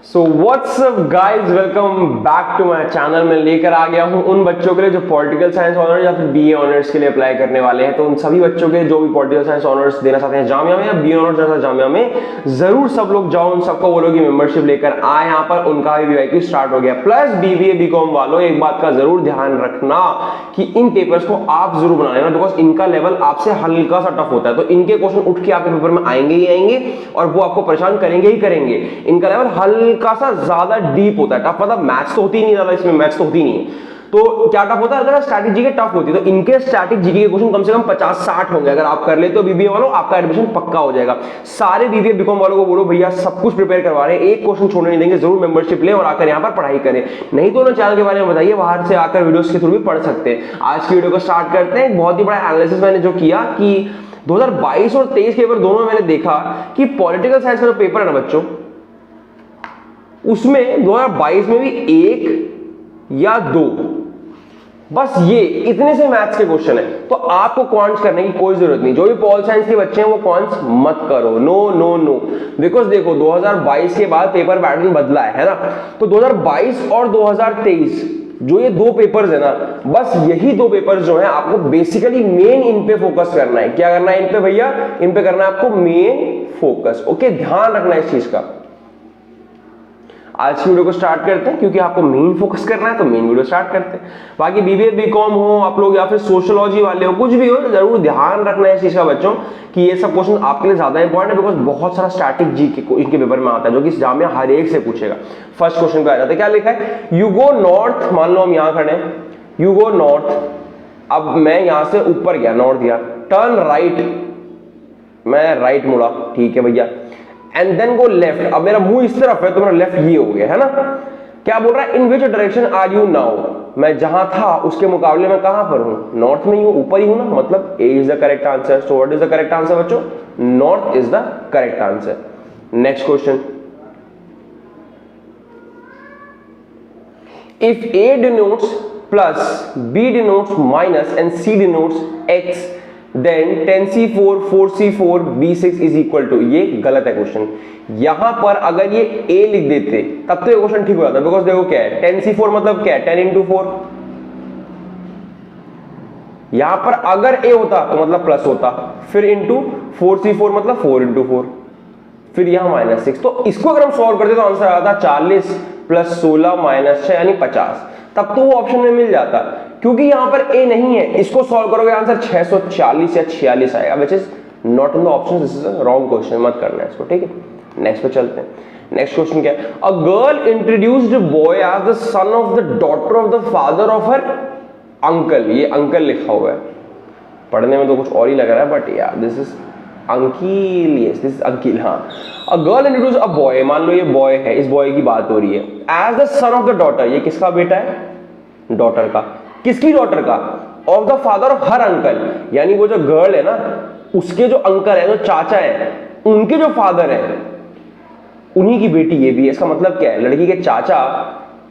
So what's up guys, welcome back to my channel. मैं लेकर आ गया हूं उन बच्चों के लिए जो पॉलिटिकल साइंस ऑनर्स या फिर बीए ऑनर्स के लिए अप्लाई करने वाले हैं। तो उन सभी बच्चों के जो भी पॉलिटिकल साइंस ऑनर्स देना चाहते हैं जामिया में या बीए ऑनर्स जैसा जामिया में, जरूर सब लोग जाओ, उन सबको बोलो कि मेंबरशिप लेकर आए यहाँ पर। उनका भी वीआईपी स्टार्ट हो गया। प्लस बीबीए बीकॉम वालों, एक बात का जरूर ध्यान रखना कि इन पेपर्स को आप जरूर बना लेना, बिकॉज इनका लेवल आपसे हल्का सा टफ होता है। तो इनके क्वेश्चन उठ के आपके पेपर में आएंगे ही आएंगे और वो आपको परेशान करेंगे ही करेंगे। इनका लेवल हल्का सा ज्यादा डीप होता है। टफ मतलब मैथ्स तो होती ही नहीं ज्यादा, इसमें मैथ्स तो होती नहीं है। तो क्या टफ होता है, अगर स्ट्रैटेजी के टफ होती है तो इनके स्ट्रैटेजी के क्वेश्चन कम से कम 50-60 होंगे। अगर आप कर ले तो बीबीए वालों आपका एडमिशन पक्का हो जाएगा। सारे बीबीए बीकॉम वालों को बोलो भैया सब कुछ प्रिपेयर करवा रहे हैं, एक क्वेश्चन छोड़ने नहीं देंगे, जरूर मेंबरशिप ले और आकर यहाँ पर पढ़ाई करें। नहीं तो चैनल के बारे में बताइए, बाहर से आकर वीडियोस के थ्रू भी पढ़ सकते हैं। आज की वीडियो को स्टार्ट करते हैं। बहुत ही बड़ा एनालिसिस मैंने जो किया कि 2022 और 23 के पेपर दोनों में मैंने देखा कि पॉलिटिकल साइंस का जो पेपर है ना बच्चों, उसमें 2022 में भी 1 या 2, बस ये इतने से मैथ्स के क्वेश्चन है। तो आपको क्वांट्स करने की कोई जरूरत नहीं। जो भी पॉल साइंस के बच्चे हैं वो क्वांट्स मत करो, नो नो नो। बिकॉज देखो 2022 के बाद पेपर पैटर्न बदला है ना। तो 2022 और 2023 जो ये 2 पेपर्स है ना, बस यही 2 पेपर्स जो है आपको बेसिकली मेन इन पे फोकस करना है। क्या करना है इन पे भैया? इन पे करना है आपको मेन फोकस। ओके, ध्यान रखना है इस चीज का। आज की वीडियो को स्टार्ट करते हैं क्योंकि आपको मेन फोकस करना है, तो मेन वीडियो स्टार्ट करते हैं। बाकी बीबीए बीकॉम हो आप लोग या फिर सोशियोलॉजी वाले हो, कुछ भी हो, जरूर ध्यान रखना है इस चीज का बच्चों कि ये सब क्वेश्चन आपके लिए ज्यादा इंपॉर्टेंट है। बिकॉज बहुत सारा स्टैटिक जी के इनके पेपर में आता है जो कि जामिया हर एक से पूछेगा। फर्स्ट क्वेश्चन पे आ जाता है। क्या लिखा है? You go north. मान लो हम यहां खड़े हैं, यू गो नॉर्थ। अब मैं यहां से ऊपर गया, नॉर्थ गया, टर्न राइट, मैं राइट मुड़ा, ठीक है भैया, एंड देन गो लेफ्ट। अब मेरा मुंह इस तरफ है तो मेरा लेफ्ट ये हो गया है ना। क्या बोल रहा है? In which direction are you now. मैं जहां था उसके मुकाबले में कहां पर हूं? नॉर्थ में ही हूं, ऊपर ही हूं ना, मतलब A is the correct answer. So what is the correct answer बच्चों? North is the correct answer. Next question, if A denotes plus, B denotes minus and C denotes X, then 10c4 4c4 b6 is equal to. ये गलत है question. यहां पर अगर ये a लिख देते तब तो ये क्वेश्चन ठीक हो जाता। बिकॉज देखो क्या है, 10c4 मतलब क्या है? 10 into 4। यहां पर अगर a होता तो मतलब प्लस होता, फिर इंटू 4c4 मतलब 4 into 4, फिर यहां -6। तो इसको अगर हम सॉल्व करते तो आंसर आता 40 + 16 - 6 यानी 50। तब तो वो ऑप्शन में मिल जाता। क्योंकि यहां पर ए नहीं है, इसको सॉल्व करोगे आंसर 640 या 46 आएगा, which is not in the option. This is a wrong question, मत करना है इसको, ठीक है। नेक्स्ट पे चलते हैं। नेक्स्ट क्वेश्चन क्या है? A girl introduced boy as the son of the daughter of the father of her uncle. ये अंकल लिखा हुआ है, पढ़ने में तो कुछ और ही लग रहा है, बट यार this is uncle. Yes, this is uncle. हाँ, a girl introduce a boy, मान लो ये बॉय है, इस बॉय की बात हो रही है, as the son of the daughter. ये किसका बेटा है? डॉटर का। किसकी डॉटर का? Of the father of her uncle. यानी वो जो गर्ल है ना, उसके जो अंकल है, जो चाचा है, उनके जो फादर है, उन्हीं की बेटी ये भी है। इसका मतलब क्या है? लड़की के चाचा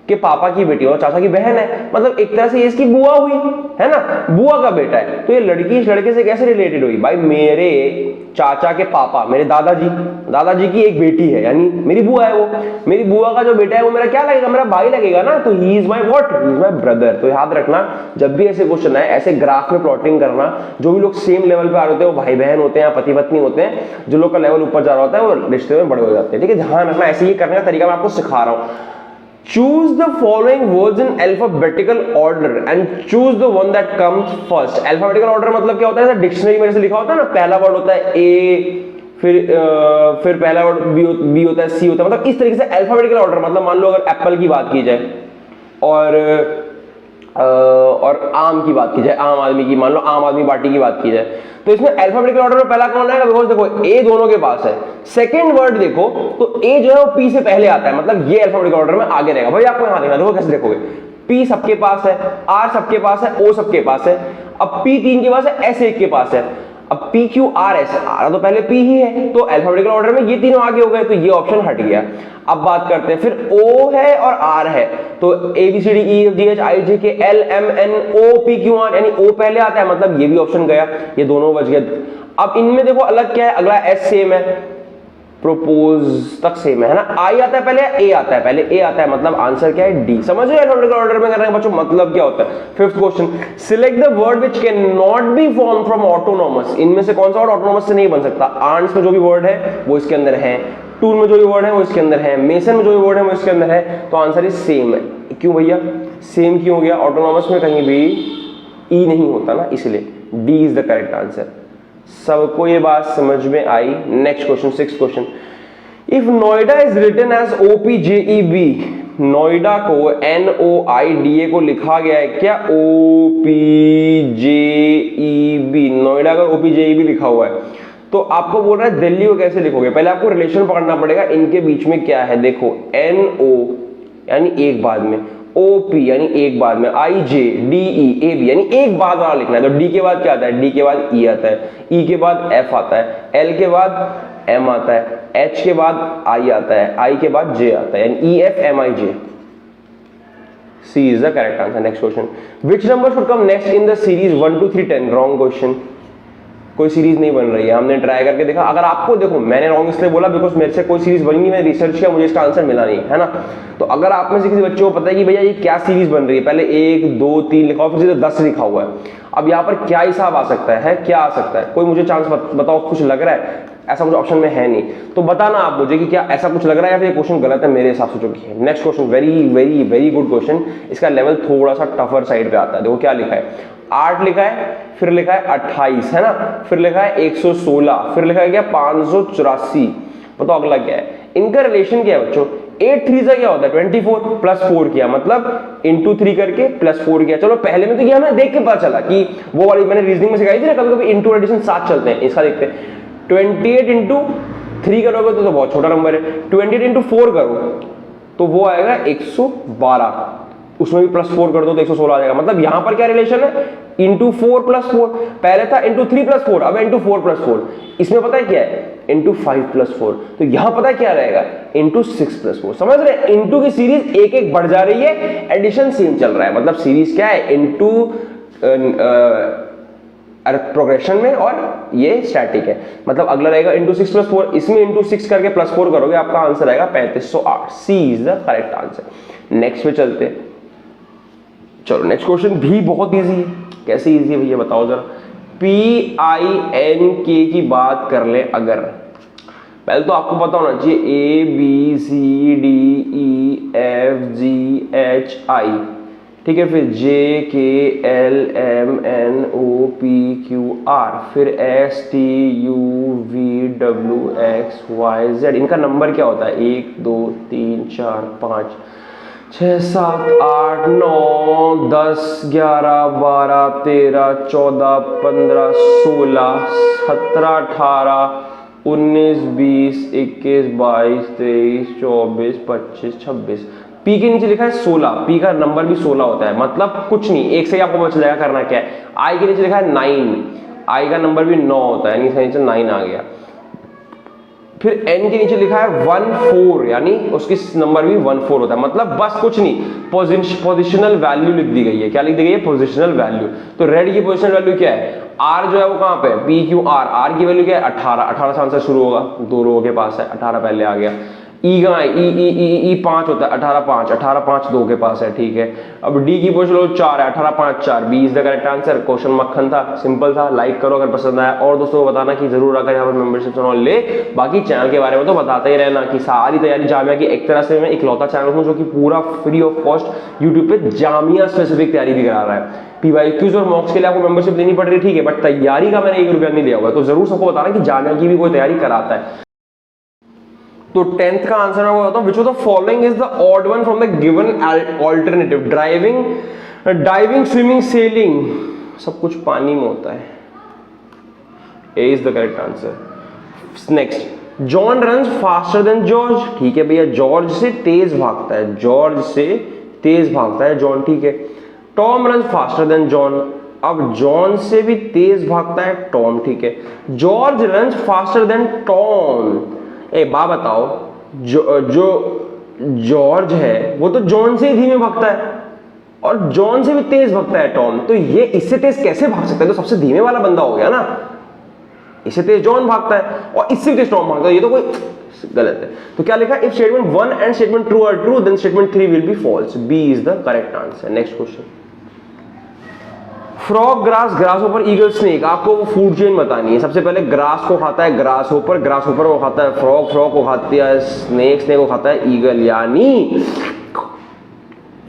के पापा की बेटी और चाचा की बहन है, मतलब एक तरह से ये इसकी बुआ हुई है ना, बुआ का बेटा है। तो ये लड़की इस लड़के से कैसे रिलेटेड हुई? भाई मेरे चाचा के पापा, मेरे दादाजी की एक बेटी है, यानी मेरी बुआ है। वो मेरी बुआ का जो बेटा है वो मेरा क्या लगेगा? मेरा भाई लगेगा ना। तो he is my what? He is my brother. तो याद रखना, जब भी ऐसे क्वेश्चन आए, ऐसे ग्राफ में प्लॉटिंग करना। जो भी लोग सेम लेवल पे आ रहे होते हैं वो भाई बहन होते हैं, पति पत्नी होते हैं। जो लोग का लेवल ऊपर जा रहा होता है वो रिश्ते में बड़े हो जाते हैं, ठीक है। ध्यान रखना, ऐसे ही करने का तरीका मैं आपको सिखा रहा हूं। Choose the following words in alphabetical order and choose the one that comes first. Alphabetical order मतलब क्या होता है? जैसे डिक्शनरी में जैसे लिखा होता है ना, पहला वर्ड होता है A, फिर पहला वर्ड B होता है, C होता है, मतलब इस तरीके से अल्फाबेटिकल ऑर्डर। मतलब मान लो अगर एप्पल की बात की जाए और आम की बात की जाए, आम आदमी की, मान लो आम आदमी पार्टी की बात की जाए, तो इसमें अल्फाबेटिकल ऑर्डर में पहला कौन आएगा? बिकॉज देखो ए दोनों के पास है। सेकंड वर्ड देखो तो ए जो है वो पी से पहले आता है, मतलब ये अल्फाबेटिकल ऑर्डर में आगे रहेगा। भाई आपको यहां देखना, देखो कैसे देखोगे। पी सबके पास है, आर सबके पास है, ओ सबके पास है। अब पी 3 के पास है, एस 1 के पास है। अब P Q R S, R तो पहले पी ही है, तो अल्फाबेटिकल ऑर्डर में ये तीनों आगे हो गए, तो ये ऑप्शन हट गया। अब बात करते हैं, फिर ओ है और आर है, तो A B C D E F G H I J K L M N O P Q R, यानी ओ पहले आता है, मतलब ये भी ऑप्शन गया, ये दोनों बच गए। अब इनमें देखो अलग क्या है, अगला एस सेम है, प्रोपोज तक सेम है ना। आई आता है पहले या ए आता है पहले? ए आता है, मतलब आंसर क्या है? डी। समझ रहे हो एल्फाबेटिकल ऑर्डर में करने का बच्चों मतलब क्या होता है? Fifth question, select the word which can not be form from autonomous. इनमें से कौन सा वर्ड ऑटोनॉमस से नहीं बन सकता? आंट्स में जो भी वर्ड है वो इसके अंदर है, टूल में जो भी वर्ड है वो इसके अंदर है, मेसन में जो भी वर्ड है वो इसके अंदर है, तो आंसर इज सेम है। क्यों भैया सेम क्यों हो गया? ऑटोनॉमस में कहीं भी ई नहीं होता ना, इसलिए D is the correct answer. सबको ये बात समझ में आई? Next question, sixth question, if Noida is written as OPJEB, Noida को NOIDA को लिखा गया है क्या OPJEB? नोएडा का OPJEB लिखा हुआ है, तो आपको बोल रहा है दिल्ली को कैसे लिखोगे? पहले आपको रिलेशन पकड़ना पड़ेगा, इनके बीच में क्या है। देखो NO यानी एक बाद में, OP यानी एक बाद में, IJDEAB यानी एक बाद वाला लिखना है। तो D के बाद क्या आता है? D के बाद E आता है, E के बाद F आता है, L के बाद M आता है, H के बाद I आता है, I के बाद J आता है, यानी EFMIJ। C is the correct answer. Next question, which number should come next in the series 1 2 3 10? Wrong question, कोई सीरीज नहीं बन रही है। हमने ट्राई करके देखा, अगर आपको देखो मैंने रॉन्ग इसलिए बोला बिकॉज मेरे से कोई सीरीज बनी नहीं, मैंने रिसर्च किया, मुझे इसका आंसर मिला नहीं है ना। तो अगर आप में से किसी बच्चे को पता है कि भैया ये क्या सीरीज बन रही है, पहले 1 2 3 लिखा हुआ, फिर 10 लिखा हुआ है, अब यहाँ पर क्या हिसाब आ सकता है, क्या आ सकता है? कोई मुझे चांस बताओ, कुछ लग रहा है? ऐसा मुझे ऑप्शन में है नहीं, तो बताना आप मुझे कि क्या ऐसा कुछ लग रहा है या फिर क्वेश्चन गलत है मेरे हिसाब से जो कि है। Next question, very very very good question, इसका लेवल थोड़ा सा टफर साइड पे आता है। देखो क्या लिखा है, 8 लिखा है, फिर लिखा है 28 है ना, फिर लिखा है 116, फिर लिखा है क्या 584। बताओ अगला क्या है? इनका रिलेशन क्या है बच्चों? 8 3 क्या होता है? 24 प्लस 4 किया, मतलब इंटू 3 करके प्लस 4 किया। चलो पहले में तो ये हमें देख के पता चला कि वो वाली मैंने रीजनिंग में सिखाई थी ना, कभी कभी इंटू एडिशन साथ चलते हैं। इसका देखते हैं, 28 इंटू 3 करोगे तो बहुत छोटा नंबर है, 28 इंटू 4 करो तो वो आएगा 112, उसमें भी प्लस 4 कर दो तो 116 आ जाएगा। मतलब यहां पर क्या रिलेशन है? इंटू 4 प्लस 4, पहले था इंटू 3 प्लस 4, अब इंटू 4 प्लस 4, इसमें पता है क्या है? इंटू 5 प्लस 4, तो यहां पता है क्या रहेगा? Into 6 plus 4। समझ रहे हैं? इंटू की सीरीज एक एक बढ़ जा रही है, एडिशन सेम चल रहा है, मतलब सीरीज क्या है? इंटू प्रोग्रेशन में, और ये स्टैटिक है। मतलब अगला रहेगा इंटू 6 प्लस 4, इसमें इंटू 6 करके प्लस 4 करोगे, आपका आंसर आएगा 3508। C is the correct answer. Next पे चलते हैं। चलो नेक्स्ट क्वेश्चन भी बहुत इजी है। कैसे इजी है भैया बताओ जरा? PINK की बात कर ले अगर, पहले तो आपको पता होना चाहिए ABCDEFGHI, ठीक है, फिर JKLMNOPQR, फिर STUVWXYZ। इनका नंबर क्या होता है? 1 2 3 4 5 6 7 8 9 10 11 12 13 14 15 16 17 18 19 20 21 22 23 24 25 26। पी के नीचे लिखा है 16, पी का नंबर भी 16 होता है, मतलब कुछ नहीं, एक से ही आपको पता चल जाएगा करना क्या है। आई के नीचे लिखा है 9, आई का नंबर भी 9 होता है, यानी इसके नीचे 9 आ गया। फिर एन के नीचे लिखा है 14, यानी उसकी नंबर भी 14 होता है, मतलब बस कुछ नहीं, पोजिशनल वैल्यू लिख दी गई है। क्या लिख दी गई है? Positional value. तो रेड की पोजिशनल वैल्यू क्या है? आर जो है वो कहां पे? PQR, आर की वैल्यू क्या है? 18, 18 से आंसर शुरू होगा, 2 रो के पास है, 18 पहले आ गया। ई कहाँ है? ई 5 होता है, 18 5, 18 5 2 के पास है, ठीक है। अब डी की पोजीशन 4 है, 18 5 4, B is the correct answer. Question मक्खन था, सिंपल था। लाइक करो अगर पसंद आया, और दोस्तों को बताना कि जरूर अगर यहाँ पर मेंबरशिप ले। बाकी चैनल के बारे में तो बताते ही रहना कि सारी तैयारी जामिया की, एक तरह से मैं इकलौता चैनल हूँ जो कि पूरा फ्री ऑफ कॉस्ट यूट्यूब पे जामिया स्पेसिफिक तैयारी भी करा रहा है। PYQs और मॉक्स के लिए आपको मेंबरशिप लेनी पड़ रही है, ठीक है, बट तैयारी का मैंने 1 रुपया नहीं दिया हुआ है, तो जरूर सबको बताना कि जामिया की भी कोई तैयारी कराता है। तो 10th का आंसर मैं बताता हूं, which of the following is the odd one from the given alternative? Driving, diving, swimming, selling, सब कुछ पानी में होता है। A is the correct answer. Next, John runs faster than George, ठीक है भैया, जॉर्ज से तेज भागता है, जॉर्ज से तेज भागता है जॉन, ठीक है। Tom runs faster than John, अब जॉन से भी तेज भागता है टॉम, ठीक है। George runs faster than Tom। ए बात बताओ, जो जॉर्ज है वो तो जॉन से ही धीमे भागता है, और जॉन से भी तेज भागता है टॉम, तो ये इससे तेज कैसे भाग सकता है? तो सबसे धीमे वाला बंदा हो गया ना, इससे तेज जॉन भागता है और इससे भी तेज टॉम भागता है, ये तो कोई गलत है। तो क्या लिखा, if statement 1 and statement 2 are true then statement 3 will be false, B is the correct answer. Next question, frog, grass, grasshopper, eagle, snake, आपको वो फूड चेन बतानी है। सबसे पहले ग्रास को खाता है ग्रास ओपर, ग्रास ओपर को खाता है फ्रॉग, फ्रॉग को खाती है स्नेक, स्नेक को खाता है ईगल, यानी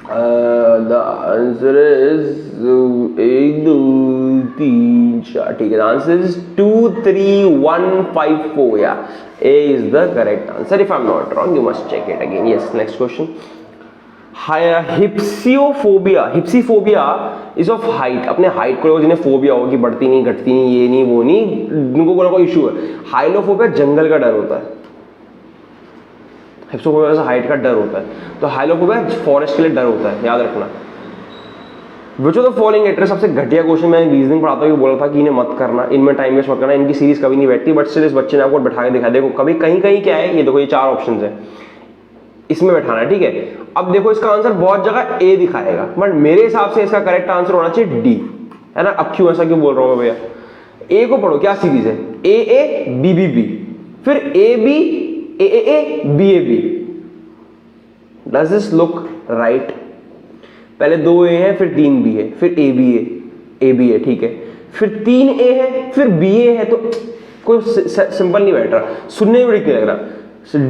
द आंसर इज 1 2 3 4, ठीक है, द आंसर इज 2 3 1 5 4, या A is the correct answer. If I'm not wrong, you must check it again. Yes, next question. Hypsiophobia, hypsiophobia is of height. अपने height को जिन्हें फोबिया हो कि बढ़ती नहीं, घटती नहीं, ये नहीं, वो नहीं, उनको कोई इशू है। हाइलोफोबिया जंगल का डर होता है, हिप्सोफोबिया से हाइट का डर होता है, तो हाइलोफोबिया फॉरेस्ट के लिए डर होता है, याद रखना। Which of the following letters, सबसे घटिया क्वेश्चन मैंने रीजनिंग पढ़ाता हुआ बोला था कि इन्हें मत करना, इनमें टाइम वेस्ट मत करना, इनकी सीरीज कभी नहीं बैठती, बट स्टिल इस बच्चे ने आपको बैठा के दिखा, देखो कभी कहीं कहीं क्या है, ये देखो ये 4 ऑप्शंस है, इसमें बैठाना है, ठीक है। अब देखो इसका आंसर बहुत जगह ए दिखाएगा, बट मेरे हिसाब से इसका करेक्ट आंसर होना चाहिए डी, है ना। अब क्यों ऐसा क्यों बोल रहा हूँ मैं भैया, ए को पढ़ो, क्या सीरीज है, A A B B B, फिर A B A A B A B, does this look right? पहले 2 ए है, फिर 3 बी है, फिर ए बी है, ठीक है, फिर 3 ए है, फिर बी ए है, तो कोई सिंपल नहीं बैठ रहा, सुनने में बड़ी लग रहा।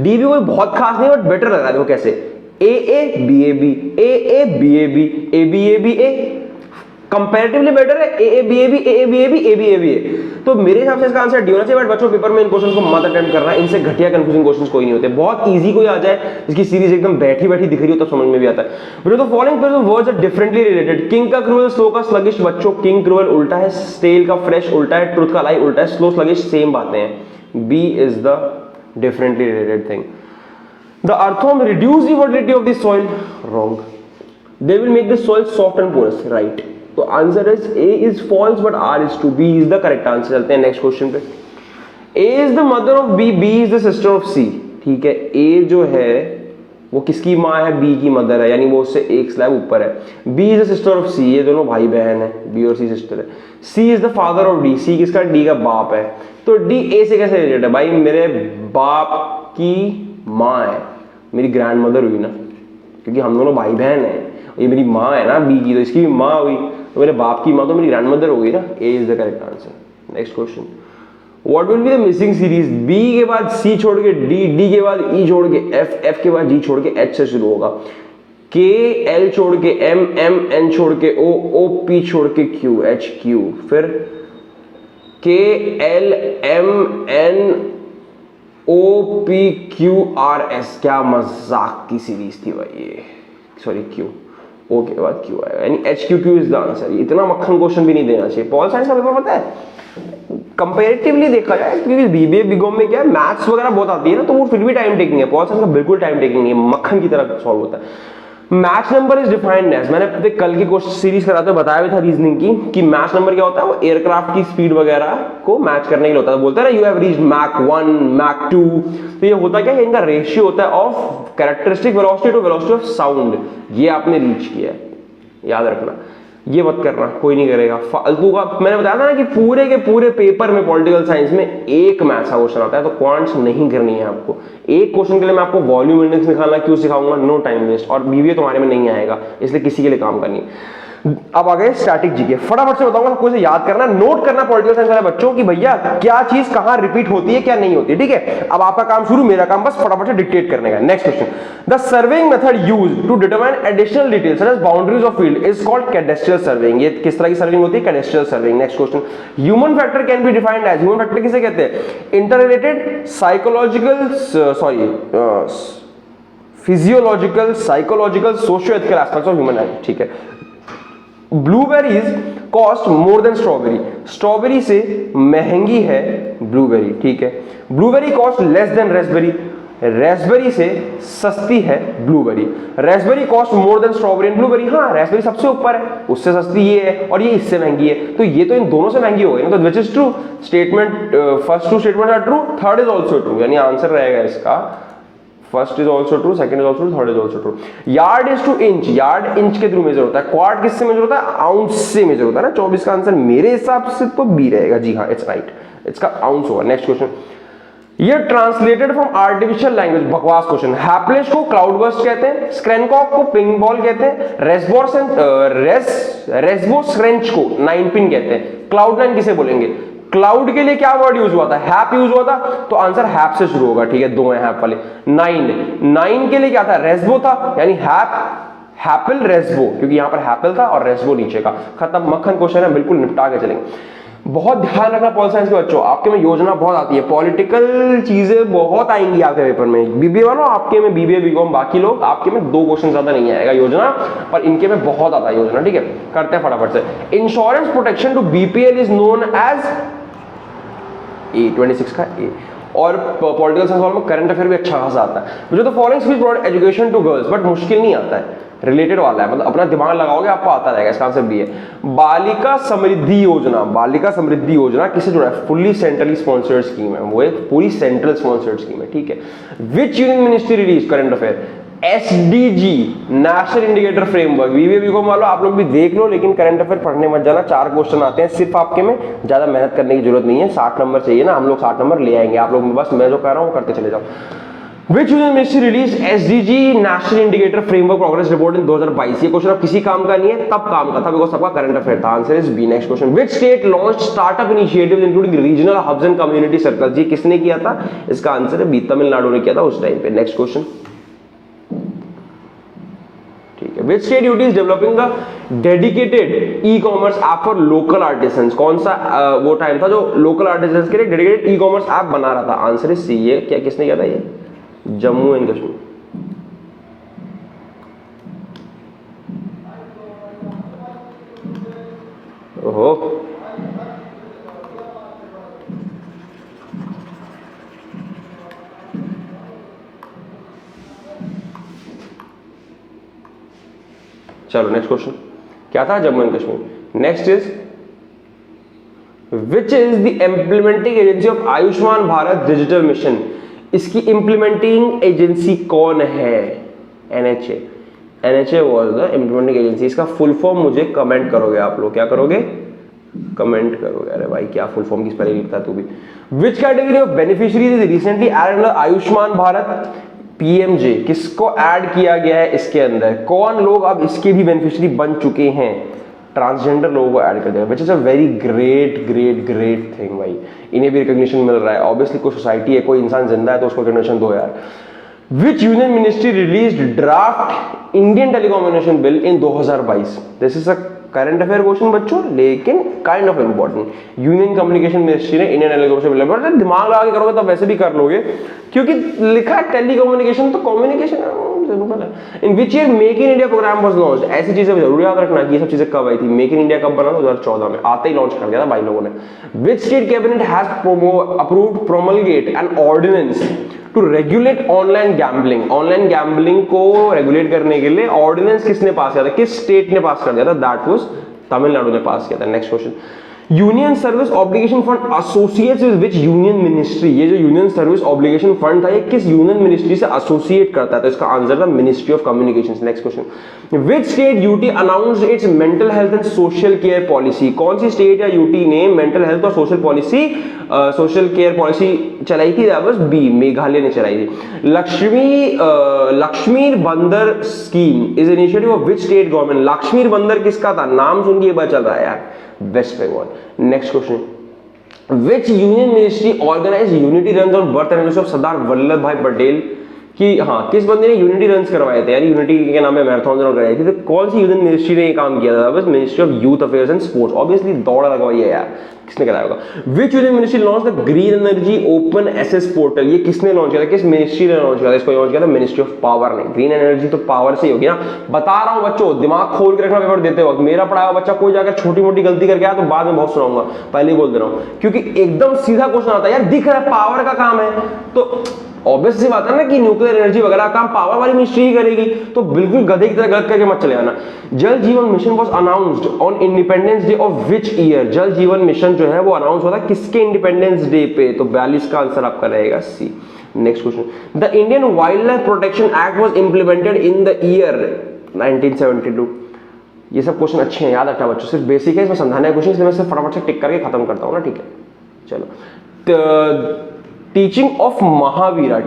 डी भी कोई बहुत खास नहीं, बट बेटर लग रहा है। देखो कैसे, A B A B, A B A B, A B A, comparatively better है A B A B, A B A B, A B A B. तो मेरे हिसाब से इसका आंसर डी होना चाहिए, बट बच्चों पेपर में इन क्वेश्चंस को मत अटेम्प्ट करना, इनसे घटिया कंफ्यूजिंग क्वेश्चंस कोई नहीं होते, बहुत इजी कोई आ जाए इसकी सीरीज एकदम बैठी बैठी दिख रही हो तब समझ में भी आता है। But to following words are differently related, king का क्रूअल, स्लो का स्लगिश, बच्चों किंग क्रूअल उल्टा है, स्टेल का फ्रेश उल्टा है, ट्रुथ का लाई उल्टा है, स्लो स्लगिश सेम बातें हैं, B is the differently related thing. The earthworm reduce the fertility of the soil, wrong, they will make the soil soft and porous, right. तो answer is A is false but R is true, B is the correct answer. चलते हैं next question पे। A is the mother of B, B is the sister of C, ठीक है। ए जो है वो किसकी माँ है, बी की मदर है, यानी वो उससे एक स्लैब ऊपर है। B is the sister of C, ये दोनों भाई बहन है, बी और सी सिस्टर है। C is the father of D, C किसका, डी का बाप है। तो डी ए से कैसे रिलेटेड है, भाई मेरे बाप की माँ है, मेरी ग्रैंड मदर हुई ना, क्योंकि हम दोनों भाई बहन है, ये मेरी माँ है ना बी की, तो इसकी भी माँ हुई, तो मेरे बाप की माँ तो मेरी ग्रैंड मदर हो गई ना, A is the correct answer. Next question, what will be the missing series, B के बाद सी छोड़ के डी, डी के बाद ई छोड़ के एफ, एफ के बाद जी छोड़ के एच से शुरू होगा, के एल छोड़ के एम, एम एन छोड़ के ओ, ओ पी छोड़ के क्यू, एच क्यू, फिर K L M N O P Q R S, क्या मजाक की सीरीज थी भाई ये, सॉरी क्यू, ओ के बाद क्यू आएगा, यानी H Q Q is the answer. इतना मक्खन क्वेश्चन भी नहीं देना चाहिए। पॉल साइंस का पेपर पता है कंपैरेटिवली देखा जाए, क्योंकि बीबीए बीकॉम में क्या है, मैथ्स वगैरह बहुत आती है ना, तो वो फिर भी टाइम टेकिंग है। पॉल साइंस का बिल्कुल टाइम टेकिंग है, मक्खन की तरह सॉल्व होता है। Mach number is defined as, मैंने कल की क्वेश्चन सीरीज कराते हुए बताया भी था रीजनिंग की कि मैच नंबर क्या होता है, वो एयरक्राफ्ट की स्पीड वगैरह को मैच करने के लिए होता है। बोलते हैं ना you have reached Mach 1, Mach 2, तो ये होता क्या है, इनका रेशियो होता है of characteristic velocity to velocity of sound, ये आपने रीच किया है, याद रखना, ये मत करना, कोई नहीं करेगा फालतू का। मैंने बताया था ना कि पूरे के पूरे पेपर में पॉलिटिकल साइंस में एक मैथ्स का क्वेश्चन आता है, तो क्वांट्स नहीं करनी है आपको। एक क्वेश्चन के लिए मैं आपको वॉल्यूम इंडेक्स निकालना क्यों सिखाऊंगा, नो टाइम वेस्ट, और बीबीए तुम्हारे में नहीं आएगा, इसलिए किसी के लिए काम करनी है। अब आ गए स्टैटिक जीके, फटाफट से बताऊंगा, सबको इसे याद करना, नोट करना पॉलिटिकल साइंस वाले बच्चों की भैया क्या चीज कहां रिपीट होती है क्या नहीं होती है, ठीक है। अब आपका काम शुरू, मेरा काम बस फटाफट से डिक्टेट करने का। Next question, the surveying method used to determine additional details such as boundaries of field is called cadastral surveying. ये किस तरह की सर्वेइंग होती है, cadastral surveying. Next question, human factor can be defined as, human factor किसे कहते हैं, interrelated psychological, physiological, psychological, socio ethical aspects of human life, ठीक है। Blueberries cost more than strawberry, strawberry से महंगी है ब्लूबेरी, ठीक है। Blueberry cost less than Raspberry, Raspberry से सस्ती है blueberry. Raspberry cost more than strawberry and blueberry, हाँ रेस्पबेरी सबसे ऊपर है, उससे सस्ती ये है और ये इससे महंगी है, तो ये तो इन दोनों से महंगी हो गई ना, तो which is true, statement first two statement are true, third is also true, यानी आंसर रहेगा इसका first is also true, second is also true, third is also true. Yard is to inch, yard inch के through measure होता है, quart किससे major होता है, ounce से मेजर होता है ना। 24 का आंसर मेरे हिसाब से तो बी रहेगा, जी हाँ इट्स राइट। इसका आउंस होगा। नेक्स्ट क्वेश्चन, ये ट्रांसलेटेड फ्रॉम आर्टिफिशियल लैंग्वेज, बकवास क्वेश्चन। हैप्लेश को क्लाउडबर्स्ट कहते हैं, स्क्रैनकॉक को पिंग बॉल कहते हैं, रेस्बोस्क्रेंच को नाइन पिन कहते हैं। क्लाउड नाइन किसे बोलेंगे? क्लाउड के लिए क्या वर्ड यूज हुआ था? हैप यूज हुआ था, तो आंसर हैप से शुरू होगा, ठीक है, दो है हैप वाले। नाइन के लिए क्या था? रेस्बो था, यानी हैपल रेस्बो, क्योंकि यहां पर हैपल था और रेस्बो नीचे का। खत्म, मक्खन क्वेश्चन है, बिल्कुल निपटा के चलेंगे। बहुत ध्यान रखना पॉलिटिकल साइंस के बच्चों, आपके में योजना बहुत आती है, पॉलिटिकल चीजें बहुत आएंगी आपके पेपर में। बीबीए वालों आपके में, बीबीए बीकॉम बाकी लोग आपके में 2 क्वेश्चन ज्यादा नहीं आएगा योजना, पर इनके में बहुत आता है योजना, ठीक है। करते हैं फटाफट से। Insurance protection to BPL is known as A26 का ए। और पॉलिटिकल साइंस वालों में करंट अफेयर भी अच्छा खासा आता है। मुझे तो following speech provide education to girls, but मुश्किल नहीं आता है, रिलेटेड वाला है, मतलब अपना दिमाग लगाओगे आपको आता रहेगा। इसका आंसर बी है। बालिका समृद्धि योजना, बालिका समृद्धि योजना किससे जुड़ा है? फुल्ली सेंट्रली स्पॉन्सर्ड स्कीम है, वो एक पूरी सेंट्रल स्पॉन्सर्ड स्कीम है, ठीक है। Which union ministry release current affair? SDG, national indicator framework. BBA BCom वालों आप लोग भी देख लो, लेकिन करंट अफेयर पढ़ने मत जाना, 4 क्वेश्चन आते हैं सिर्फ आपके में, ज्यादा मेहनत करने की जरूरत नहीं है। 60 नंबर चाहिए ना, हम लोग 60 नंबर ले आएंगे, आप लोग बस मैं जो कह रहा हूँ करते चले जाओ। Which union ministry released SDG National Indicator Framework Progress Report in 2022? ये क्वेश्चन अब किसी काम का नहीं है, तब काम का था, बिकॉज़ सबका करंट अफेयर था। Answer is B. Next question, Which state launched startup initiatives including regional hubs and community circles? ये किसने किया था? इसका आंसर है बी, तमिलनाडु ने किया था उस टाइम पे। नेक्स्ट क्वेश्चन, ठीक है। Which state UT is developing the dedicated e-commerce app for local artisans? कौन सा वो टाइम था जो लोकल आर्टिसंस के लिए डेडिकेटेड ई-कॉमर्स ऐप बना रहा था? Answer is C. ये क्या किसने किया था? ये जम्मू एंड कश्मीर। ओहो, चलो नेक्स्ट क्वेश्चन क्या था? Jammu and Kashmir. Next is which is the implementing agency of Ayushman Bharat digital mission? इसकी इंप्लीमेंटिंग एजेंसी कौन है? NHA। NHA was the implementing agency. इसका फुल फॉर्म मुझे कमेंट करोगे आप लोग, क्या करोगे? कमेंट करोगे। अरे भाई क्या फुल फॉर्म की स्पेलिंग लिखता है तू भी। Which category of beneficiaries is recently added Ayushman Bharat PMJ? किसको ऐड किया गया है इसके अंदर? कौन लोग अब इसके भी बेनिफिशियरी बन चुके हैं? ट्रांसजेंडर लोगों को ऐड कर दिया, which is a very great great great thing भाई। इन्हें भी रिकॉग्निशन मिल रहा है। ऑब्वियसली कोई सोसाइटी है, कोई इंसान जिंदा है तो उसको रिकॉग्निशन दो यार। विच union ministry released draft Indian telecommunication bill in 2022? This is a current affair question बच्चों, लेकिन kind of important. Union communication ministry ने इंडियन टेलीकम्युनिकेशन बिल, दिमाग लगा के करोगे तो वैसे भी कर लोगे, क्योंकि लिखा है टेलीकम्युनिकेशन तो कम्युनिकेशन सिंपल है। In which year make in India program was launched? ऐसी चीजें जरूर याद रखना कि ये सब चीजें कब आई थी। मेक इन इंडिया कब बना? 2014 में, आते ही लॉन्च कर दिया था भाई लोगों ने। Which state cabinet has approved promulgate an ordinance to regulate online gambling? Online gambling को रेगुलेट करने के लिए ऑर्डिनेंस किसने पास किया था? किस स्टेट ने पास कर दिया था? दैट वाज तमिलनाडु ने पास किया था। Next question, union service obligation fund associates with which union ministry? ये जो यूनियन सर्विस ऑब्लिगेशन फंड था ये किस यूनियन मिनिस्ट्री से एसोसिएट करता है? तो इसका आंसर था ministry of communications. Next question, which state UT announced it's mental health and social care policy? कौन सी स्टेट या यूटी ने मेंटल हेल्थ और social policy, social care policy चलाई थी? दैट वाज बी, मेघालय ने चलाई थी। Lakshmir Bhandar scheme is initiative of which state government? Lakshmir Bhandar किसका था? नाम सुन के पता चल रहा है यार, West Bengal. Next question, which union ministry organise unity run on birth anniversary of Sardar Vallabh Bhai Patel? कि हाँ, किस बंदे ने यूनिटी रन्स करवाए थे, यानी यूनिटी के नाम पे मैराथन रन कराई थी? तो कौन सी यूनियन मिनिस्ट्री ने ये काम किया था? बस ministry of youth affairs and sports. Obviously दौड़ लगवाई है यार, किसने कराया होगा? Which union ministry launch the green energy open access portal? ये किसने लॉन्च किया था? किस मिनिस्ट्री ने लॉन्च किया था? इसको लॉन्च किया था मिनिस्ट्री ऑफ पावर ने। ग्रीन एनर्जी तो पावर से ही होगी ना। बता रहा हूं बच्चों, दिमाग खोल के रखना पेपर देते वक्त। मेरा पढ़ाया हुआ बच्चा कोई जाकर छोटी मोटी गलती करके आया तो बाद में बहुत सुनाऊंगा, पहले ही बोल दे रहा हूं, क्योंकि एकदम सीधा क्वेश्चन आता है यार, दिख रहा है पावर का काम है, तो ऑब्वियस सी बात है ना कि न्यूक्लियर एनर्जी वगैरह काम पावर वाली मिनिस्ट्री ही करेगी, तो बिल्कुल गधे की तरह गलत करके मत चले आना। जल जीवन mission was announced on independence day of which year? जल जीवन मिशन जो है वो अनाउंस हुआ था किसके इंडिपेंडेंस डे पे? तो 42 का आंसर आपका रहेगा C. Next question, the Indian wildlife protection act was implemented in the year 1972। ये सब क्वेश्चन अच्छे हैं, याद रखना बच्चों, सिर्फ बेसिक है, इसमें समझाने का क्वेश्चन, इसलिए मैं सिर्फ फटाफट से टिक करके खत्म करता हूँ ना, ठीक है। चलो, teaching of Mahavira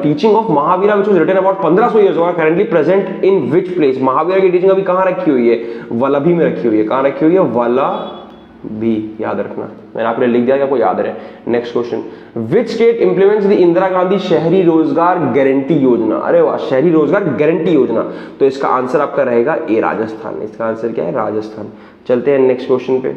which was written about 1500 years ago, currently present in which place? Mahavira की टीचिंग अभी कहाँ रखी हुई है? वल्लभी में रखी हुई है। कहाँ रखी हुई है? वल्लभी, याद रखना, मैंने आपने लिख दिया, क्या आपको याद रहे। Next question, which state implements the Indira Gandhi शहरी रोजगार गारंटी योजना? अरे वाह, शहरी रोजगार गारंटी योजना, तो इसका आंसर आपका रहेगा ए, राजस्थान। इसका आंसर क्या है? राजस्थान। चलते हैं नेक्स्ट क्वेश्चन पे।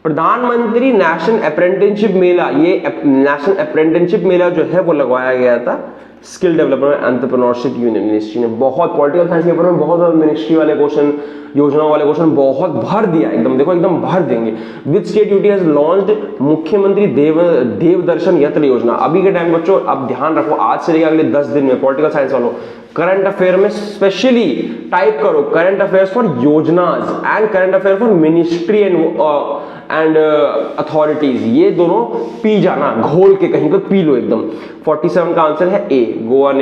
प्रधानमंत्री नेशनल अप्रेंटिसशिप मेला, ये नेशनल अप्रेंटिसशिप मेला जो है वो लगवाया गया था स्किल डेवलपमेंट एंटरप्रेन्योरशिप मिनिस्ट्री ने। बहुत पॉलिटिकल साइंस पेपर में बहुत मिनिस्ट्री वाले क्वेश्चन, योजनाओं वाले क्वेश्चन बहुत भर दिया, एकदम देखो एकदम भर देंगे। Which state UT has launched मुख्यमंत्री देवदर्शन यत्र योजना? अभी के टाइम बच्चों आप ध्यान रखो, आज से लेकर अगले 10 दिन में पॉलिटिकल साइंस वालों करंट अफेयर में स्पेशली टाइप करो करंट अफेयर्स फॉर योजनाज and current affair for ministry and authorities, ये दोनों पी जाना, घोल के कहीं पर पी लो एकदम। 47 का आंसर है ए, गोवा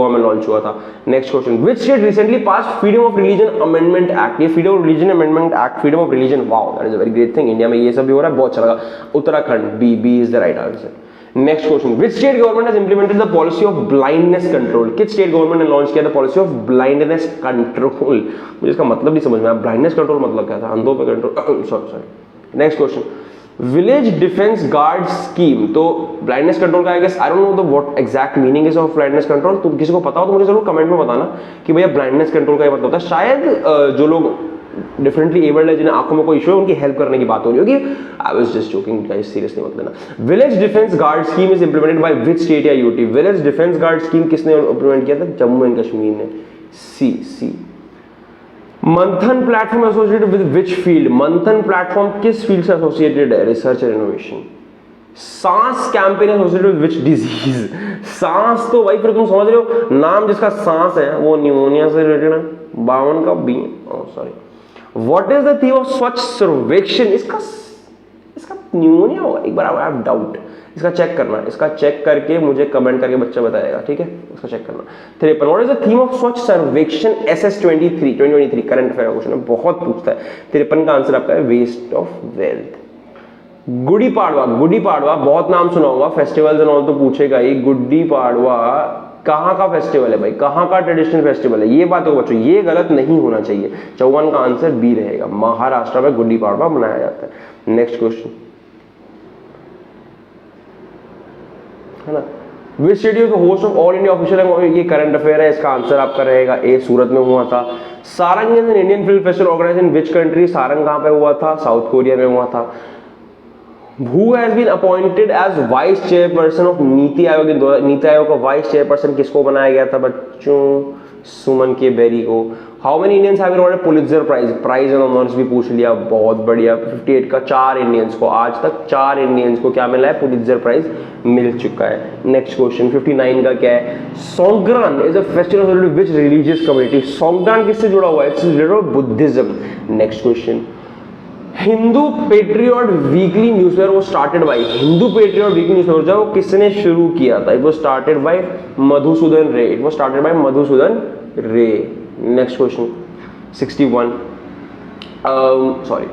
में लॉन्च हुआ था। Next question, which state recently pass freedom of religion amendment act? ये freedom of religion amendment act, freedom of religion, wow that is a very great thing. India में ये सब भी हो रहा है, बहुत अच्छा लगा। Uttarakhand, B is the right answer. Next question, which state government has implemented the policy of blindness control? किस स्टेट गवर्नमेंट ने लॉन्च किया था पॉलिसी ऑफ ब्लाइंडनेस कंट्रोल? मुझे इसका मतलब नहीं समझ में आया, ब्लाइंडनेस कंट्रोल मतलब क्या था? अंधों पे control, sorry. Next question, village defence guard scheme, तो ब्लाइंडनेस कंट्रोल का I guess, I don't know the what exact meaning is of blindness control. तो किसी को पता हो तो मुझे जरूर कमेंट में बताना कि भैया ब्लाइंडनेस कंट्रोल का ये मतलब होता है। शायद जो लोग डिफरेंटली एबल्ड है, जिन्हें आंखों में कोई इशू है, उनकी हेल्प करने की बात हो रही होगी। I was just joking guys, seriously मत लेना। Village defence guard scheme is implemented by which state या UT? Village defence guard scheme किसने इंप्लीमेंट किया था? जम्मू एंड कश्मीर ने। C. Manthan platform associated with which field? Manthan platform किस फील्ड से एसोसिएटेड है? Research and innovation. Saans campaign associated with which disease? Saans तो भाई फिर तुम समझ रहे हो, नाम जिसका सांस है वो न्यूमोनिया से रिलेटेड है। 52 का B, sorry. What is the theme of Swachh Survekshan? इसका न्यूमोनिया होगा, एक बार आई हैव डाउट, इसका चेक करना, इसका चेक करके मुझे कमेंट करके बच्चा बताएगा, ठीक है? इसका चेक करना। 53, what is the theme of Swachh सर्वेक्षण SS23 2023 करंट अफेयर क्वेश्चन है, बहुत पूछता है। 53 का आंसर आपका है waste of wealth. Gudi Padwa बहुत नाम सुना होगा, फेस्टिवल्स एंड ऑल तो पूछेगा ही। गुड्डी पाड़वा कहाँ का फेस्टिवल है भाई, कहाँ का ट्रेडिशनल फेस्टिवल है? ये बात हो बच्चों, ये गलत नहीं होना चाहिए। 54 का आंसर बी रहेगा, महाराष्ट्र में गुड्डी पाड़वा मनाया जाता है। नेक्स्ट क्वेश्चन है ना, विच state is the host of all India official, ये करंट अफेयर है, इसका आंसर आपका रहेगा ए, सूरत में हुआ था। Saarang is an Indian film festival organised in which country? Saarang कहाँ पे हुआ था? साउथ कोरिया में हुआ था। Who has been appointed as vice chairperson of NITI Aayog? NITI Aayog का वाइस चेयरपर्सन किसको बनाया गया था बच्चों? सुमन के बेरी को। How many Indians have been awarded Pulitzer prize and honours भी पूछ लिया, बहुत बढ़िया। 58 का 4 इंडियंस को, आज तक 4 इंडियंस को क्या मिला है? पुलित्जर प्राइज मिल चुका है। नेक्स्ट क्वेश्चन 59 का क्या है? Songkran is a festival of which religious community? Songkran किससे जुड़ा हुआ है? It's related to Buddhism. Next question, Hindu Patriot weekly newspaper was started by, Hindu Patriot weekly newspaper जो किसने शुरू किया था? It was started by Madhusudan Ray. It was started by Madhusudan Ray. Next question 61, sorry,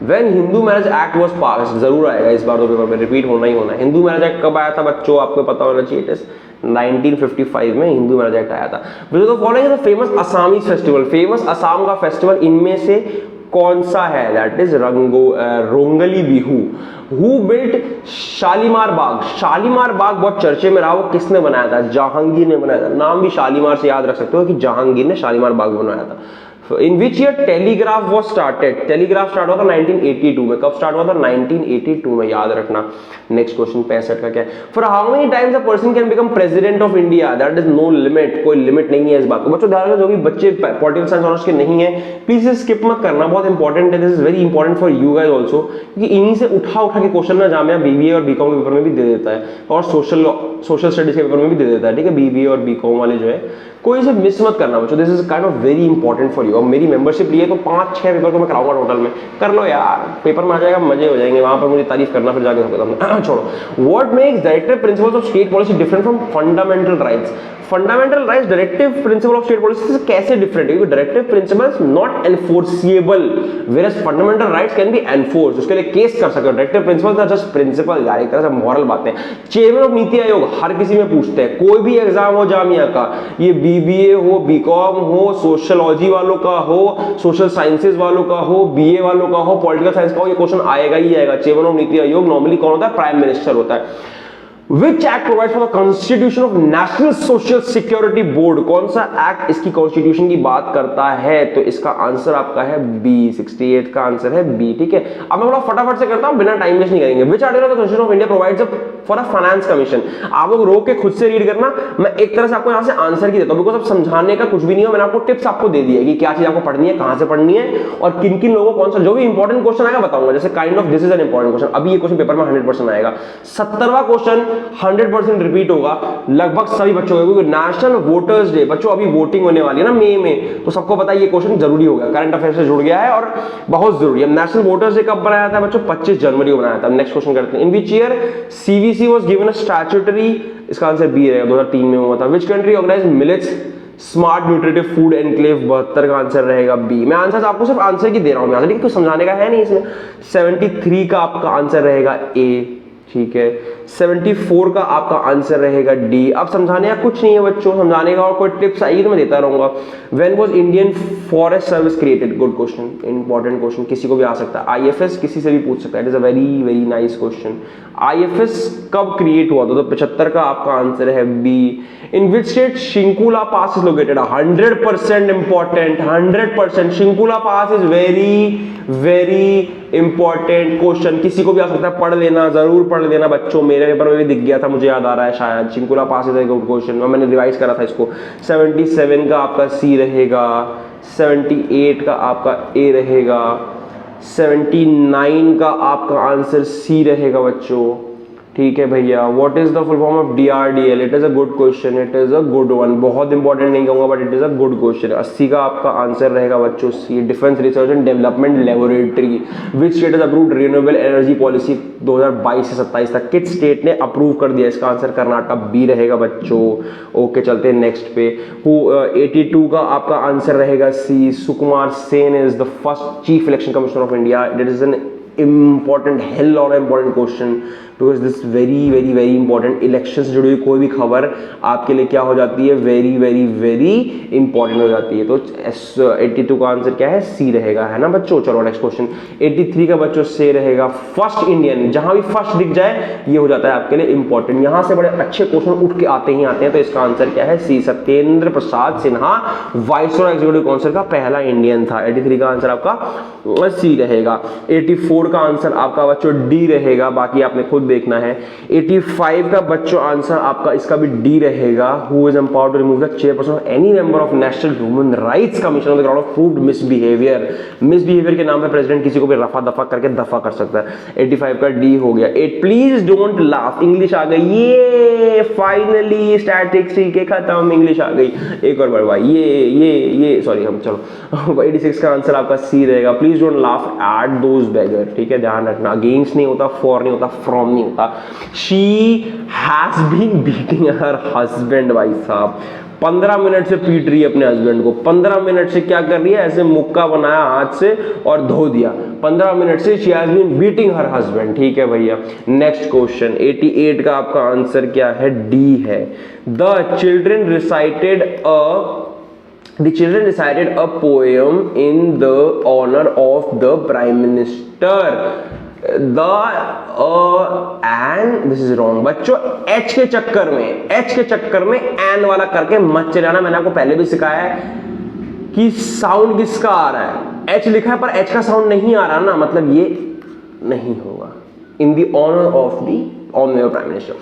when Hindu marriage act was pass, जरूर आएगा इस बार तो paper में, रिपीट होना ही होना है। हिंदू मैरिज एक्ट कब आया था बच्चों? आपको पता होना चाहिए। इट इज 1955 में हिंदू मैरिज एक्ट आया था। Which of the following is the famous Assamese festival? Famous Assam का फेस्टिवल इनमें से कौन सा है? That is Rongali Bihu. Who built Shalimar Bagh? Shalimar Bagh बहुत चर्चे में रहा, वो किसने बनाया था? जहांगीर ने बनाया था। नाम भी शालीमार से याद रख सकते हो कि जहांगीर ने शालीमार बाग बनाया था। In which year telegraph was started? Telegraph start हुआ था 1982 में। कब स्टार्ट हुआ था? 1982 में, याद रखना। नेक्स्ट क्वेश्चन 65 का क्या है? For how many times a person can become president of India? That is no limit, कोई लिमिट नहीं है इस बात को। बच्चों ध्यान रखो, जो भी बच्चे पॉलिटिकल साइंस ऑनर्स के नहीं है प्लीज स्किप मत करना, बहुत इंपॉर्टेंट है। This is very important for you guys also, क्योंकि इन्हीं से उठा के क्वेश्चन ना जामिया बीबीए और बीकॉम के पेपर में भी दे देता है, और सोशल स्टडीज के पेपर में भी दे देता है, ठीक है? बीबीए और बीकॉम वाले जो है, कोई से मिस मत करना बच्चों। This is kind of very important for you. अब मेरी मेंबरशिप लिए तो 5-6 पेपर को मैं कराऊंगा टोटल में, कर लो यार, पेपर में आ जाएगा, मजे हो जाएंगे। वहां पर मुझे तारीफ करना, फिर जाके छोड़ो। What makes director principles of state policy different from fundamental rights? Fundamental rights directive principle of state policy से कैसे डिफरेंट है? क्योंकि directive principle is not enforceable whereas fundamental rights can be enforce, उसके लिए केस कर सकते हो। Directive principle are just principle यार, एक तरह से मॉरल बातें। चेयरमैन ऑफ नीति आयोग हर किसी में पूछते हैं, कोई भी एग्जाम हो जामिया का, ये बीबीए हो, बीकॉम हो, सोशियोलॉजी वालों का हो, सोशल साइंसेज वालों का हो, बीए वालों का हो, पॉलिटिकल साइंस का हो, ये क्वेश्चन आएगा ही आएगा। Chairman of NITI Aayog normally कौन होता है? प्राइम मिनिस्टर होता है। Which act provides for the constitution of National Social Security Board? कौन सा एक्ट इसकी कॉन्स्टिट्यूशन की बात करता है? तो इसका आंसर आपका है बी, 68 का आंसर है बी। ठीक है, अब मैं थोड़ा फटाफट से करता हूं, बिना टाइम वेस्ट नहीं करेंगे। Which article of the Constitution of India provides for a finance commission? आप लोग रोक के खुद से रीड करना, मैं एक तरह से आपको यहां से आंसर की देता हूं, बिकॉज अब समझाने का कुछ भी नहीं है, मैंने आपको टिप्स आपको दे दी है कि क्या चीज आपको पढ़नी है, कहां से पढ़नी है और किन किन लोगों को कौन सा, जो भी इंपॉर्टेंट क्वेश्चन आएगा बताऊंगा। जैसे kind of this is an important question, अभी ये क्वेश्चन पेपर में 100% आएगा। 70वां क्वेश्चन 100% रिपीट होगा लगभग सभी बच्चों को, क्योंकि नेशनल वोटर्स डे बच्चों अभी वोटिंग होने वाली है ना मई में, तो सबको पता है ये क्वेश्चन जरूरी हो गया, करंट अफेयर से जुड़ गया है और बहुत जरूरी है। नेशनल वोटर्स डे कब बनाया था बच्चों? 25 जनवरी को बनाया था। नेक्स्ट क्वेश्चन करते हैं, in which year CVC was given a statutory, इसका आंसर बी रहेगा, 2003 में हुआ था। Which country organise millets smart nutritive food enclave, 72 का आंसर रहेगा बी। मैं आंसर आपको सिर्फ आंसर की दे रहा हूं, ठीक है, कुछ समझाने का है नहीं इसमें। 73 का आपका आंसर रहेगा ए, ठीक है। 74 का आपका आंसर रहेगा डी। अब समझाने का कुछ नहीं है बच्चों, समझाने का और कोई टिप्स आएगी तो मैं देता रहूंगा। When was Indian forest service created? Good question, important question, किसी को भी आ सकता है। आईएफएस किसी से भी पूछ सकता है, it is a very very nice question. IFS कब क्रिएट हुआ था? तो 75 का आपका आंसर है B. In which state Shinkula pass is located? 100% important, 100%। Shinkula pass is very very important question, किसी को भी आ सकता है, पढ़ लेना, जरूर पढ़ लेना बच्चों, मेरे पेपर में भी दिख गया था, मुझे याद आ रहा है शायद। Shinkula pass is a good question, मैंने रिवाइज करा था इसको। 77 का आपका सी रहेगा, 78 का आपका ए रहेगा, 79 का आपका आंसर सी रहेगा बच्चों। ठीक है भैया, what is the full form of DRDL? It is a good question, it is a good one, बहुत इंपॉर्टेंट नहीं कहूंगा but it is a good question. 80 का आपका आंसर रहेगा बच्चों C, defence research and development laboratory. Which state is approved renewable energy policy 2022 से 27 तक? किस स्टेट ने अप्रूव कर दिया? इसका आंसर कर्नाटक, बी रहेगा बच्चों। ओके, चलते हैं नेक्स्ट पे। 82 का आपका आंसर रहेगा C, Sukumar Sen is the first chief election commissioner of India. It is an important hell or important question because this very very very important election से जुड़ी हुई कोई भी खबर आपके लिए क्या हो जाती है? वेरी वेरी वेरी इंपॉर्टेंट हो जाती है। तो 82 का आंसर क्या है? सी रहेगा, है ना बच्चों। चलो नेक्स्ट क्वेश्चन। 83 का बच्चों से रहेगा फर्स्ट इंडियन, जहां भी फर्स्ट दिख जाए ये हो जाता है आपके लिए इंपॉर्टेंट। यहां से बड़े अच्छे क्वेश्चन उठ के आते ही आते हैं, तो इसका आंसर क्या है? सी, Satyendra Prasad Sinha viceroy executive council का पहला इंडियन था। 83 का आंसर आपका सी रहेगा। 84 का आंसर आपका बच्चों डी रहेगा, बाकी आपने खुद देखना है। 85 का बच्चों आंसर आपका इसका भी डी रहेगा। Who is empowered to remove the chairperson of any member of national human rights commission on the ground of proved misbehaviour? Misbehaviour के नाम पे प्रेसिडेंट किसी को भी रफा दफा करके दफा कर सकता है। 85 का डी हो गया। प्लीज डोंट लाफ, इंग्लिश आ गई, ये फाइनली स्टैटिस्टिक्स के खत्म, इंग्लिश आ गई। एक और बार भाई, ये सॉरी, हम चलो 86 का आंसर आपका सी रहेगा। Please don't laugh at those beggar, ठीक है, ध्यान रखना। अगेंस्ट नहीं होता, फॉर नहीं होता, फ्रॉम नहीं होता। She has been beating her husband, भाई साहब 15 मिनट से पीट रही है अपने हस्बैंड को। 15 मिनट से क्या कर रही है? ऐसे मुक्का बनाया हाथ से और धो दिया। 15 मिनट से she has been beating her husband, ठीक है भैया। Next question. 88 का आपका आंसर क्या है? डी है। The children recited a poem in the honor of the prime minister. And this is wrong बच्चों। H के चक्कर में एन वाला करके मत चलाना। मैंने आपको पहले भी सिखाया है कि साउंड किसका आ रहा है। H लिखा है पर H का साउंड नहीं आ रहा ना, मतलब ये नहीं होगा। In the honor of the honorable prime minister।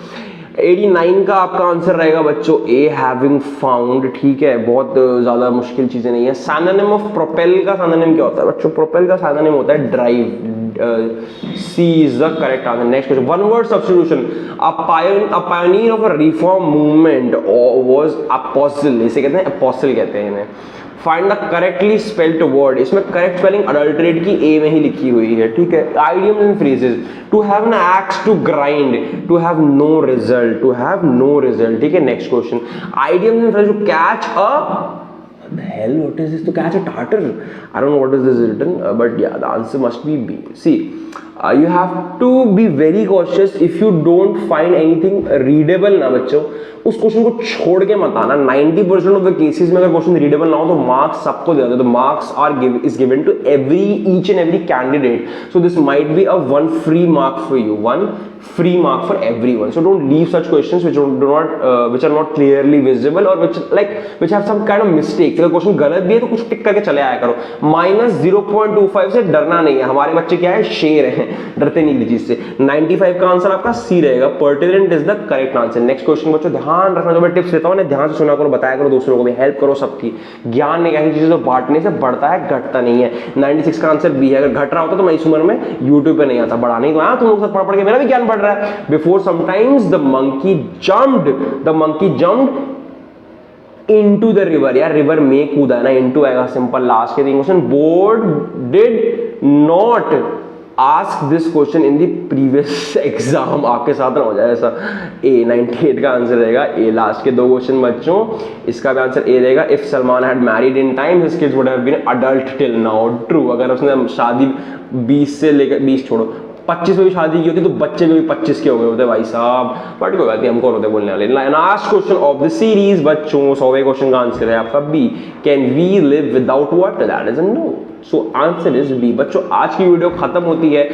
89 का आपका आंसर रहेगा बच्चों ए, हैविंग फाउंड, ठीक है, बहुत ज्यादा मुश्किल चीजें नहीं है। सिनोनिम ऑफ प्रोपेल का सिनोनिम क्या होता है बच्चों? प्रोपेल का सिनोनिम होता है drive, C is the correct answer. Next question. One word substitution. A pioneer of a reform movement was apostle. इसे कहते हैं apostle कहते हैं इन्हें. Find the correctly spelled word. इसमें correct spelling adulterate की A में ही लिखी हुई है, ठीक है. Idioms and phrases. To have an axe to grind. To have no result. To have no result. ठीक है. Next question. Idioms and phrases. To catch a what the hell? What is this? To catch a tartar? I don't know what is this written, but yeah, the answer must be B. See, you have to be very cautious if you don't find anything readable ना बच्चों. उस question को छोड़ के मत आना. 90% of the cases में अगर क्वेश्चन रीडेबल ना हो तो मार्क्स सबको दे देते. तो marks are is given to each and every candidate. So this might be a one free mark for you, one free mark for everyone. So don't leave such questions which which are not clearly visible or which have some kind of mistakes. अगर question गलत भी है तो कुछ टिक करके चले आया करो. -0.25 से डरना नहीं है. हमारे बच्चे क्या है, शेर हैं, डरते नहीं चीज से. 95 का आंसर आपका सी रहेगा. Pertinent is the correct answer. Next question बच्चों ध्यान रखना. जो मैं टिप्स देता हूँ ध्यान से सुना करो, बताया करो, दूसरों को भी हेल्प करो. सबकी ज्ञान एक ऐसी चीज जो बांटने से बढ़ता है, घटता नहीं है. 96 का आंसर बी है. अगर घट रहा होता तो मैं इस उम्र में यूट्यूब पे नहीं आता. बढ़ा नहीं तो आया तुम लोग पढ़ के मेरा भी ज्ञान बढ़ रहा है. Before sometimes the monkey jumped into the river. यार रिवर में कूदा है ना, into आएगा सिंपल. लास्ट के question. Board did not ask this question in the previous exam. आपके साथ ना हो जाए ऐसा. ए 98 का आंसर रहेगा ए. लास्ट के दो क्वेश्चन बच्चों, इसका भी आंसर ए रहेगा. If Salman had married in time his kids would have been adult till now. True. अगर उसने शादी 20 से लेकर 20 छोड़ो 25 में भी शादी की होती तो बच्चे में भी 25 के हो गए होते भाई साहब. बट कोई बात नहीं, हमको होते बोलने वाले. Last question of the series बच्चों, 100वें क्वेश्चन का आंसर है आपका B. Can we live without water? That is a no. So answer is B. बच्चों आज की वीडियो खत्म होती है.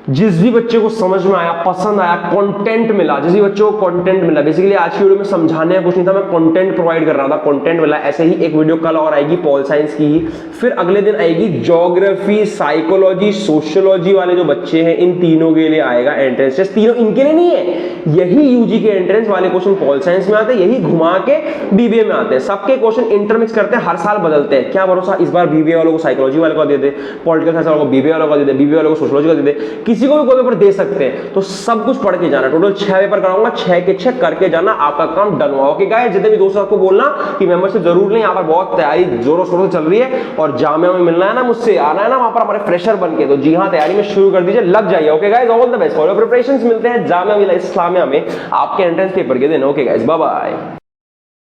जिस भी बच्चे को समझ में आया, पसंद आया, कंटेंट मिला, जिस भी बच्चों को कंटेंट मिला, बेसिकली आज की वीडियो में समझाने का कुछ नहीं था, मैं कंटेंट प्रोवाइड कर रहा था, कंटेंट मिला. ऐसे ही एक वीडियो कल और आएगी पॉल साइंस की ही. फिर अगले दिन आएगी ज्योग्राफी, साइकोलॉजी, सोशियोलॉजी वाले जो बच्चे हैं, इन तीनों के लिए आएगा एंट्रेंस टेस्ट. तीनों इनके लिए नहीं है, यही यूजी के एंट्रेंस वाले क्वेश्चन पॉल साइंस में आते हैं, यही घुमा के बीबीए में आते हैं. सबके क्वेश्चन इंटरमिक्स करते हैं, हर साल बदलते हैं. क्या भरोसा इस बार बीबीए वालों को साइकोलॉजी वाले को दे दे, पॉलिटिकल साइंस वालों को बीबीए वालों को दे दे, बीबीए वालों को सोशियोलॉजी को दे दे. किसी को भी कोई पेपर दे सकते हैं. तो सब कुछ पढ़ के जाना. टोटल 6 पेपर कराऊंगा, 6 के 6 करके जाना. आपका काम डन हुआ. ओके गाइस, जितने भी दोस्त आपको बोलना कि मेंबरशिप जरूर लें, यहाँ पर बहुत तैयारी जोरों शोरों से चल रही है और जामिया में मिलना है ना, मुझसे आना है ना वहां पर हमारे फ्रेशर बन के. तो जी हाँ, तैयारी में शुरू कर दीजिए, लग जाइए. Okay guys, all the best for your preparations. मिलते हैं जामिया मिल्लिया इस्लामिया में आपके एंट्रेंस पेपर के दिन. Okay guys, bye bye.